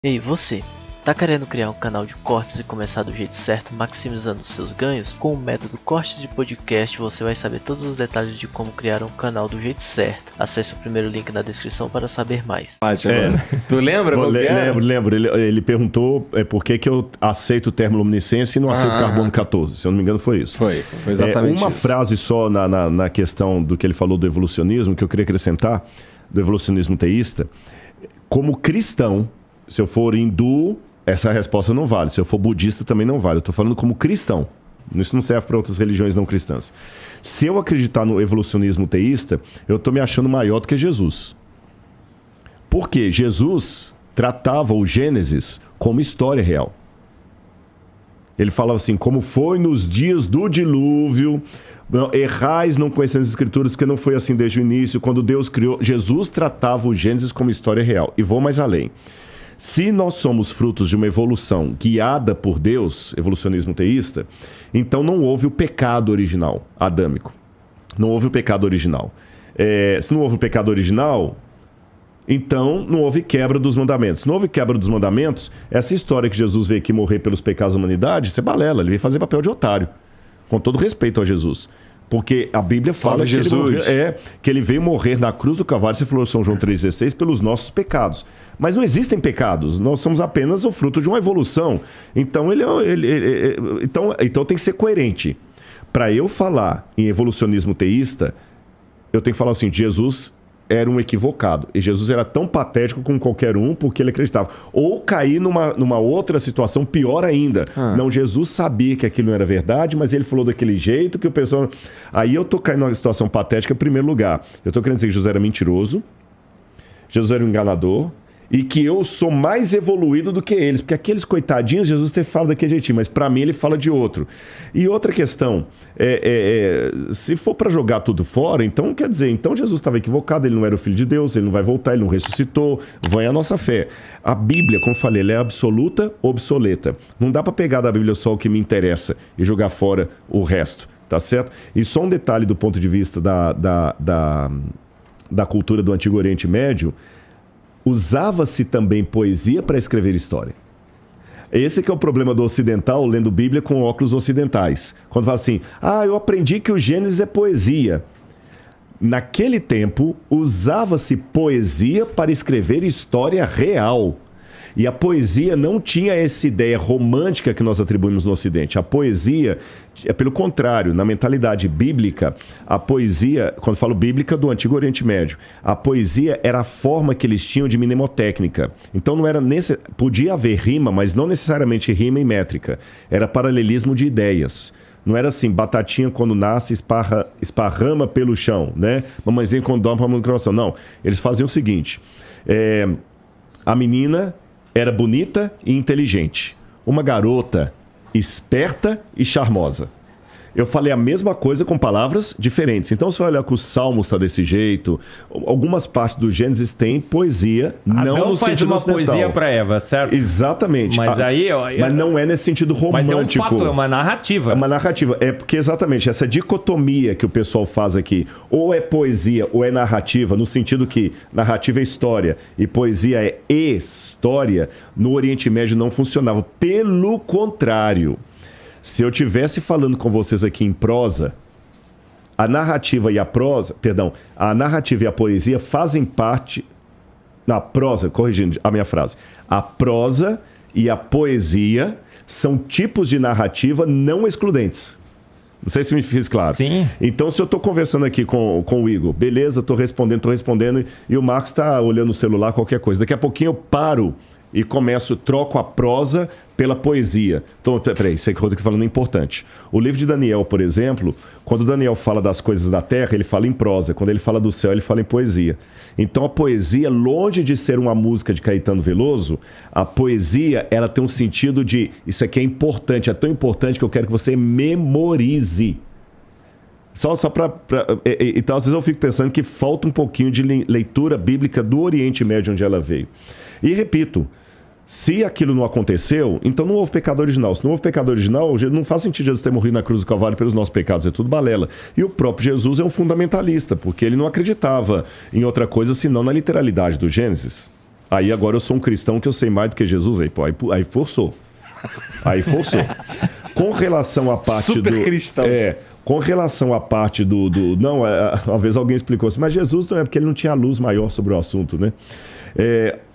Ei, você, tá querendo criar um canal de cortes e começar do jeito certo, maximizando os seus ganhos? Com o método Cortes de Podcast, você vai saber todos os detalhes de como criar um canal do jeito certo. Acesse o primeiro link na descrição para saber mais. Tu lembra? Lembro. Ele perguntou por que eu aceito o termo luminescência e não aceito carbono 14. Se eu não me engano, foi isso. Foi exatamente uma isso. frase só na questão do que ele falou do evolucionismo, que eu queria acrescentar, do evolucionismo teísta. Como cristão, se eu for hindu, essa resposta não vale. Se eu for budista, também não vale. Eu estou falando como cristão. Isso não serve para outras religiões não cristãs. Se eu acreditar no evolucionismo teísta, eu estou me achando maior do que Jesus. Porque Jesus tratava o Gênesis como história real. Ele falava assim, como foi nos dias do dilúvio, errais não conhecendo as escrituras, porque não foi assim desde o início, quando Deus criou. Jesus tratava o Gênesis como história real. E vou mais além. Se nós somos frutos de uma evolução guiada por Deus, evolucionismo teísta, então não houve o pecado original adâmico. Não houve o pecado original. Se não houve o pecado original, então não houve quebra dos mandamentos. Se não houve quebra dos mandamentos, essa história que Jesus veio aqui morrer pelos pecados da humanidade, isso é balela. Ele veio fazer papel de otário. Com todo respeito a Jesus. Porque a Bíblia fala que ele veio morrer na cruz do Calvário, você falou São João 3,16, pelos nossos pecados. Mas não existem pecados, nós somos apenas o fruto de uma evolução. Então, então tem que ser coerente. Para eu falar em evolucionismo teísta, eu tenho que falar assim, Jesus era um equivocado. E Jesus era tão patético como qualquer um porque ele acreditava. Ou cair numa outra situação pior ainda. Não, Jesus sabia que aquilo não era verdade, mas ele falou daquele jeito que o pessoal... Aí eu tô caindo numa situação patética em primeiro lugar. Eu tô querendo dizer que Jesus era mentiroso, Jesus era um enganador, e que eu sou mais evoluído do que eles. Porque aqueles coitadinhos, Jesus fala daquele jeitinho, mas para mim ele fala de outro. E outra questão, se for para jogar tudo fora, então quer dizer, então Jesus estava equivocado, ele não era o Filho de Deus, ele não vai voltar, ele não ressuscitou, vai a nossa fé. A Bíblia, como eu falei, ela é absoluta, obsoleta. Não dá para pegar da Bíblia só o que me interessa e jogar fora o resto, tá certo? E só um detalhe do ponto de vista da cultura do Antigo Oriente Médio, usava-se também poesia para escrever história. Esse que é o problema do ocidental lendo Bíblia com óculos ocidentais. Quando fala assim, eu aprendi que o Gênesis é poesia. Naquele tempo, usava-se poesia para escrever história real. E a poesia não tinha essa ideia romântica que nós atribuímos no Ocidente. A poesia, pelo contrário, na mentalidade bíblica, a poesia, quando falo bíblica, do Antigo Oriente Médio, a poesia era a forma que eles tinham de mnemotécnica. Então não era podia haver rima, mas não necessariamente rima e métrica. Era paralelismo de ideias. Não era assim, batatinha quando nasce esparrama pelo chão, né? Mamãezinha quando dorme no coração. Não, eles faziam o seguinte, a menina era bonita e inteligente. Uma garota esperta e charmosa. Eu falei a mesma coisa com palavras diferentes. Então, se você olhar que o Salmo está desse jeito, algumas partes do Gênesis tem poesia, não no sentido ocidental. Adão faz uma poesia para Eva, certo? Exatamente. Mas mas não é nesse sentido romântico. Mas é um fato, é uma narrativa. É uma narrativa. É porque exatamente essa dicotomia que o pessoal faz aqui, ou é poesia ou é narrativa, no sentido que narrativa é história e poesia é história, no Oriente Médio não funcionava. Pelo contrário. Se eu estivesse falando com vocês aqui em prosa, a narrativa e a poesia fazem parte... Na prosa, corrigindo a minha frase. A prosa e a poesia são tipos de narrativa não excludentes. Não sei se me fiz claro. Sim. Então, se eu estou conversando aqui com o Igor, beleza, estou respondendo, e o Marcos está olhando o celular, qualquer coisa. Daqui a pouquinho eu paro e troco a prosa pela poesia. Então, peraí, isso aí que eu estou falando é importante. O livro de Daniel, por exemplo, quando Daniel fala das coisas da terra, ele fala em prosa. Quando ele fala do céu, ele fala em poesia. Então, a poesia, longe de ser uma música de Caetano Veloso, a poesia, ela tem um sentido de, isso aqui é importante, é tão importante que eu quero que você memorize. Só para... Então, às vezes eu fico pensando que falta um pouquinho de leitura bíblica do Oriente Médio, onde ela veio. E repito, se aquilo não aconteceu, então não houve pecado original. Se não houve pecado original, não faz sentido Jesus ter morrido na cruz do Calvário pelos nossos pecados, é tudo balela. E o próprio Jesus é um fundamentalista, porque ele não acreditava em outra coisa senão na literalidade do Gênesis. Aí agora eu sou um cristão que eu sei mais do que Jesus. Aí forçou. Aí forçou. Com relação à parte Super cristão. Com relação à parte do... Não, uma vez alguém explicou assim, mas Jesus não é porque ele não tinha luz maior sobre o assunto, né?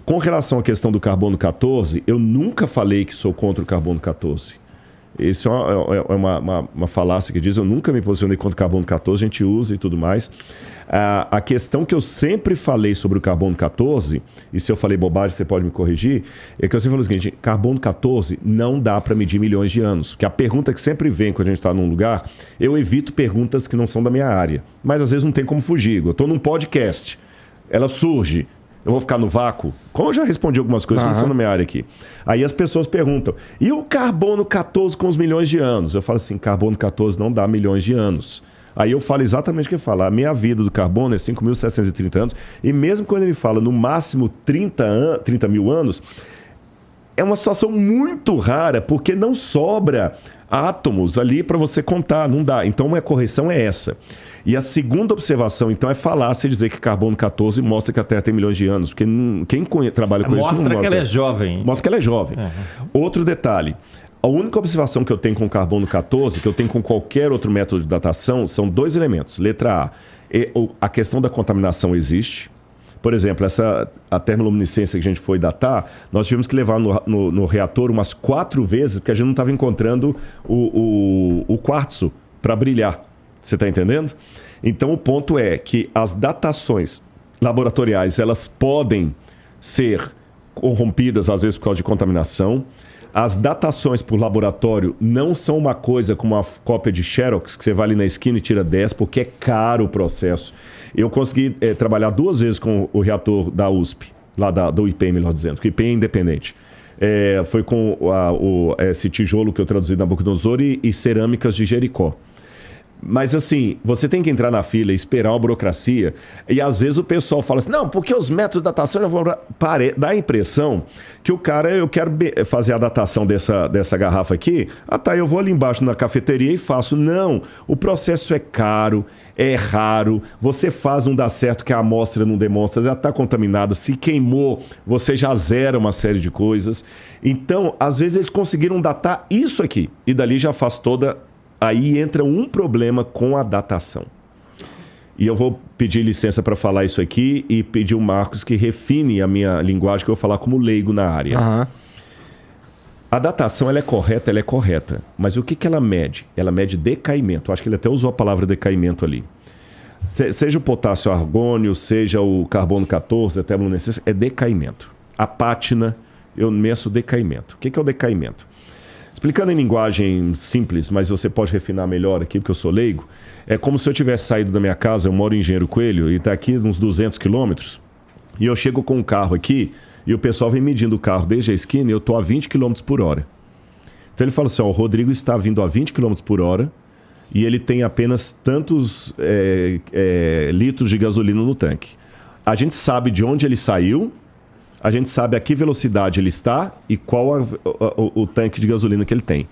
Com relação à questão do carbono 14, eu nunca falei que sou contra o carbono 14. Isso é uma falácia que diz, eu nunca me posicionei contra o carbono 14, a gente usa e tudo mais. A questão que eu sempre falei sobre o carbono 14, e se eu falei bobagem você pode me corrigir, é que eu sempre falo o seguinte, carbono 14 não dá para medir milhões de anos. Porque a pergunta que sempre vem quando a gente está num lugar, eu evito perguntas que não são da minha área. Mas às vezes não tem como fugir. Eu estou num podcast, ela surge, eu vou ficar no vácuo? Como eu já respondi algumas coisas que não são na minha área aqui. Aí as pessoas perguntam, e o carbono 14 com os milhões de anos? Eu falo assim, carbono 14 não dá milhões de anos. Aí eu falo exatamente o que ele fala. A meia vida do carbono é 5.730 anos. E mesmo quando ele fala no máximo 30 mil anos, é uma situação muito rara, porque não sobra átomos ali para você contar, não dá. Então a correção é essa. E a segunda observação, então, é falácia dizer que carbono 14 mostra que a Terra tem milhões de anos. Porque quem trabalha com isso não mostra. Mostra que ela é jovem. Mostra que ela é jovem. Outro detalhe. A única observação que eu tenho com carbono 14, que eu tenho com qualquer outro método de datação, são dois elementos. Letra A questão da contaminação existe. Por exemplo, a termoluminescência que a gente foi datar, nós tivemos que levar no reator umas 4 vezes, porque a gente não estava encontrando o quartzo para brilhar. Você está entendendo? Então, o ponto é que as datações laboratoriais, elas podem ser corrompidas, às vezes, por causa de contaminação. As datações por laboratório não são uma coisa como uma cópia de Xerox, que você vai ali na esquina e tira 10, porque é caro o processo. Eu consegui trabalhar 2 vezes com o reator da USP, lá do IPEM, melhor dizendo, que o IPEM é independente. Foi com esse tijolo que eu traduzi na Nabucodonosor e cerâmicas de Jericó. Mas assim, você tem que entrar na fila e esperar uma burocracia. E às vezes o pessoal fala assim, não, porque os métodos de datação dá a impressão que o cara, eu quero fazer a datação dessa garrafa aqui, tá, eu vou ali embaixo na cafeteria e faço. Não, o processo é caro, é raro, você faz, não dá certo que a amostra não demonstra, já está contaminada, se queimou, você já zera uma série de coisas. Então, às vezes eles conseguiram datar isso aqui, e dali já faz toda... Aí entra um problema com a datação. E eu vou pedir licença para falar isso aqui e pedir o Marcos que refine a minha linguagem, que eu vou falar como leigo na área. A datação ela é correta. Mas o que ela mede? Ela mede decaimento. Acho que ele até usou a palavra decaimento ali. Seja o potássio argônio, seja o carbono 14, a termoluminescência, é decaimento. A pátina, eu meço decaimento. O que é o decaimento? Explicando em linguagem simples, mas você pode refinar melhor aqui, porque eu sou leigo, é como se eu tivesse saído da minha casa, eu moro em Engenheiro Coelho, e está aqui uns 200 quilômetros, e eu chego com um carro aqui, e o pessoal vem medindo o carro desde a esquina, e eu estou a 20 km por hora. Então ele fala assim, o Rodrigo está vindo a 20 km por hora, e ele tem apenas tantos litros de gasolina no tanque. A gente sabe de onde ele saiu, a gente sabe a que velocidade ele está e qual o tanque de gasolina que ele tem.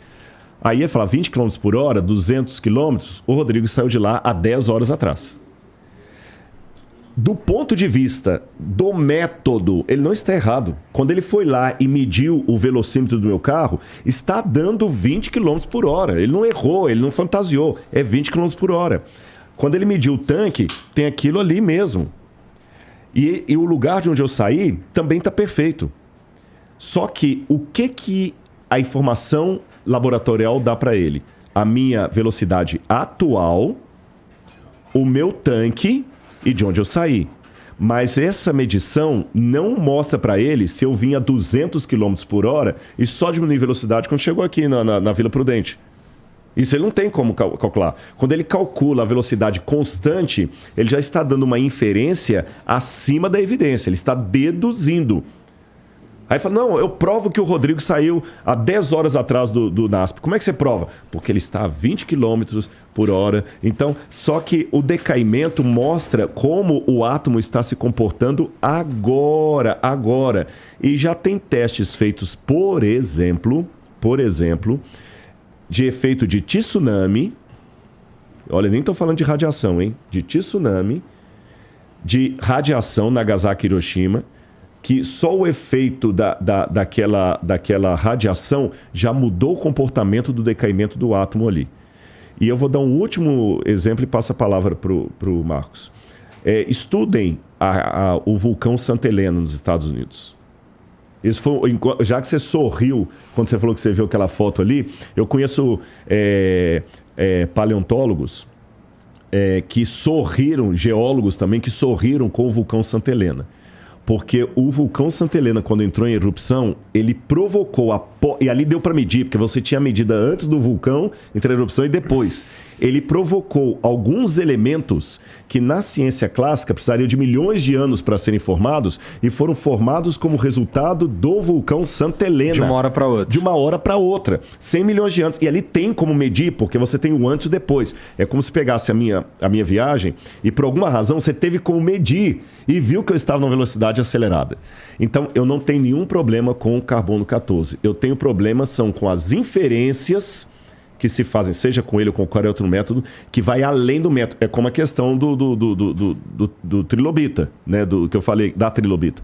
Aí ele fala 20 km por hora, 200 km, o Rodrigo saiu de lá há 10 horas atrás. Do ponto de vista do método, ele não está errado. Quando ele foi lá e mediu o velocímetro do meu carro, está dando 20 km por hora. Ele não errou, ele não fantasiou, é 20 km por hora. Quando ele mediu o tanque, tem aquilo ali mesmo. E o lugar de onde eu saí também está perfeito. Só que o que a informação laboratorial dá para ele? A minha velocidade atual, o meu tanque e de onde eu saí. Mas essa medição não mostra para ele se eu vim a 200 km por hora e só diminuir a velocidade quando chegou aqui na Vila Prudente. Isso ele não tem como calcular. Quando ele calcula a velocidade constante, ele já está dando uma inferência acima da evidência. Ele está deduzindo. Aí fala, não, eu provo que o Rodrigo saiu há 10 horas atrás do NASP. Como é que você prova? Porque ele está a 20 km por hora. Então, só que o decaimento mostra como o átomo está se comportando agora. E já tem testes feitos, por exemplo, de efeito de tsunami. Olha, nem estou falando de radiação, hein? De tsunami, de radiação Nagasaki e Hiroshima, que só o efeito daquela radiação já mudou o comportamento do decaimento do átomo ali. E eu vou dar um último exemplo e passo a palavra para o Marcos. Estudem o vulcão Santa Helena nos Estados Unidos. Isso foi, já que você sorriu quando você falou que você viu aquela foto ali, eu conheço paleontólogos que sorriram, geólogos também, que sorriram com o vulcão Santa Helena. Porque o vulcão Santa Helena, quando entrou em erupção, ele provocou e ali deu para medir, porque você tinha a medida antes do vulcão, entre a erupção e depois. Ele provocou alguns elementos que na ciência clássica precisariam de milhões de anos para serem formados e foram formados como resultado do vulcão Santa Helena. De uma hora para outra. De uma hora para outra. 100 milhões de anos. E ali tem como medir, porque você tem o antes e o depois. É como se pegasse a minha viagem e por alguma razão você teve como medir e viu que eu estava numa velocidade acelerada. Então eu não tenho nenhum problema com o carbono 14. Eu tenho problemas são com as inferências que se fazem, seja com ele ou com qualquer outro método, que vai além do método. É como a questão do trilobita, né? Do que eu falei, da trilobita.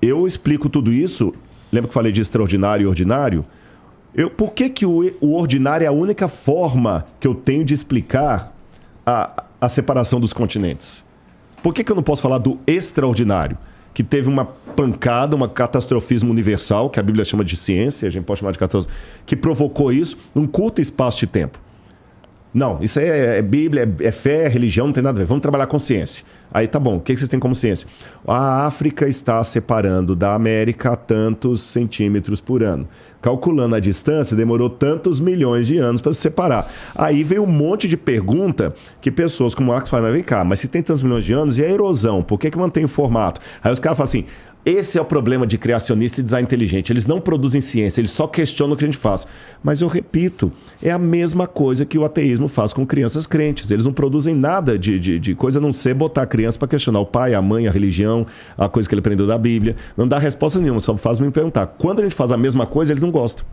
Eu explico tudo isso, lembra que eu falei de extraordinário e ordinário? Por que o ordinário é a única forma que eu tenho de explicar a separação dos continentes? Por que eu não posso falar do extraordinário? Que teve uma pancada, um catastrofismo universal, que a Bíblia chama de ciência, a gente pode chamar de catástrofe, que provocou isso num curto espaço de tempo. Não, isso é Bíblia, é fé, é religião, não tem nada a ver. Vamos trabalhar com ciência. Aí tá bom, o que vocês têm como ciência? A África está separando da América a tantos centímetros por ano. Calculando a distância, demorou tantos milhões de anos para se separar. Aí veio um monte de pergunta que pessoas como o Marcos falam, vem cá, mas se tem tantos milhões de anos, e a erosão? Por que mantém o formato? Aí os caras falam assim, esse é o problema de criacionista e design inteligente. Eles não produzem ciência, eles só questionam o que a gente faz. Mas eu repito, é a mesma coisa que o ateísmo faz com crianças crentes. Eles não produzem nada de coisa a não ser botar a criança para questionar o pai, a mãe, a religião, a coisa que ele aprendeu da Bíblia. Não dá resposta nenhuma, só faz me perguntar. Quando a gente faz a mesma coisa, eles não gostam.